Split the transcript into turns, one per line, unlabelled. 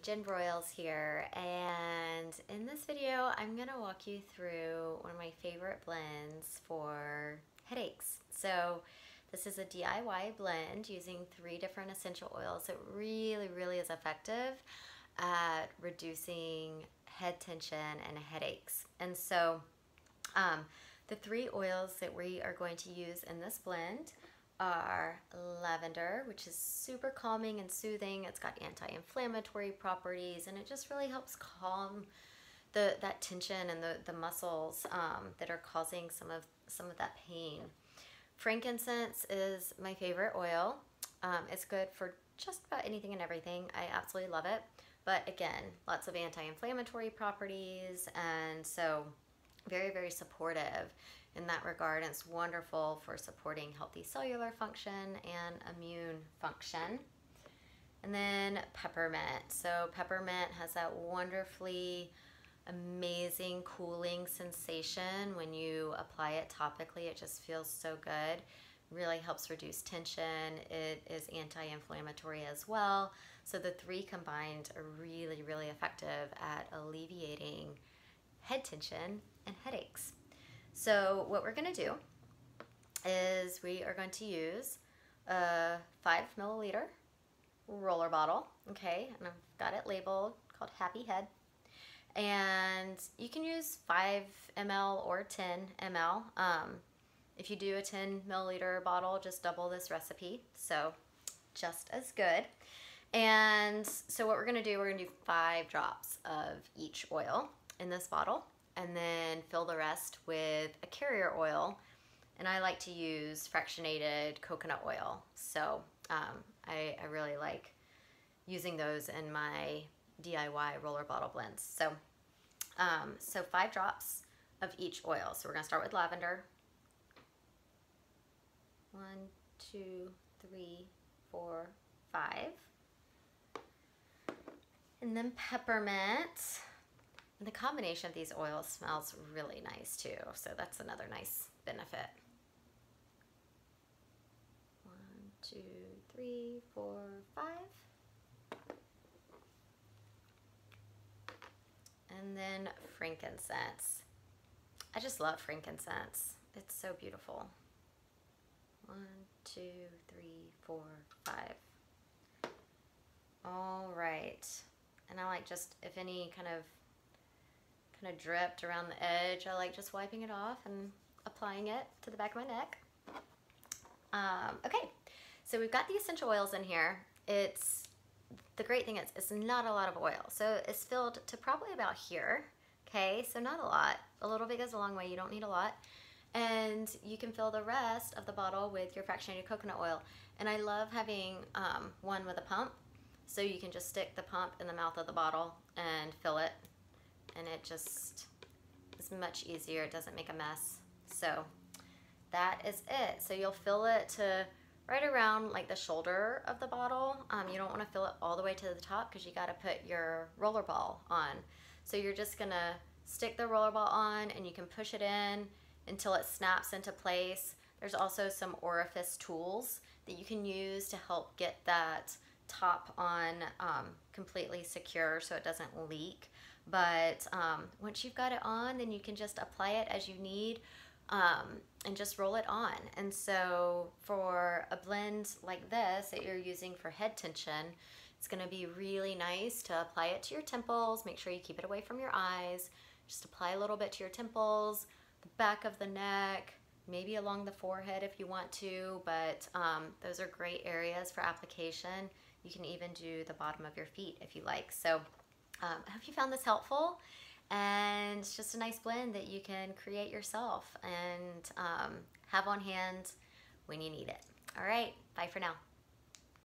Jen Broyles here, and in this video I'm going to walk you through one of my favorite blends for headaches. So this is a DIY blend using 3 different essential oils that really is effective at reducing head tension and headaches. And so the 3 oils that we are going to use in this blend are lavender, which is super calming and soothing. It's got anti-inflammatory properties, and it just really helps calm that tension and the muscles that are causing some of that pain. Frankincense is my favorite oil. It's good for just about anything and everything. I absolutely love it. But again, lots of anti-inflammatory properties, and so very supportive in that regard. And it's wonderful for supporting healthy cellular function and immune function. And then peppermint. So peppermint has that wonderfully amazing cooling sensation when you apply it topically. It just feels so good. Really helps reduce tension. It is anti-inflammatory as well. So the 3 combined are really effective at alleviating head tension and headaches. So what we're going to do is we are going to use a 5 milliliter roller bottle, okay, and I've got it labeled called Happy Head. And you can use 5 ml or 10 ml. If you do a 10 milliliter bottle, just double this recipe, so just as good. And so what we're going to do, we're going to do 5 drops of each oil in this bottle, and then fill the rest with a carrier oil. And I like to use fractionated coconut oil, so I really like using those in my DIY roller bottle blends. So, so 5 drops of each oil. So we're going to start with lavender. 1, 2, 3, 4, 5. And then peppermint. And the combination of these oils smells really nice too, so that's another nice benefit. 1, 2, 3, 4, 5. And then frankincense. I just love frankincense. It's so beautiful. 1, 2, 3, 4, 5. All right. And I like just, if any kind of dripped around the edge, I like just wiping it off and applying it to the back of my neck. Okay, so we've got the essential oils in here. The great thing is it's not a lot of oil. So it's filled to probably about here, okay? So not a lot. A little bit goes a long way. You don't need a lot. And you can fill the rest of the bottle with your fractionated coconut oil. And I love having one with a pump. So you can just stick the pump in the mouth of the bottle and fill it. And it just is much easier. It doesn't make a mess. So that is it. So you'll fill it to right around like the shoulder of the bottle. You don't want to fill it all the way to the top because you got to put your roller ball on. So you're just going to stick the roller ball on, and you can push it in until it snaps into place. There's also some orifice tools that you can use to help get that top on completely secure so it doesn't leak. But once you've got it on, then you can just apply it as you need and just roll it on. And so for a blend like this that you're using for head tension, it's going to be really nice to apply it to your temples. Make sure you keep it away from your eyes. Just apply a little bit to your temples, the back of the neck, maybe along the forehead if you want to, but those are great areas for application. You can even do the bottom of your feet if you like. So I hope you found this helpful, and it's just a nice blend that you can create yourself and have on hand when you need it. All right, bye for now.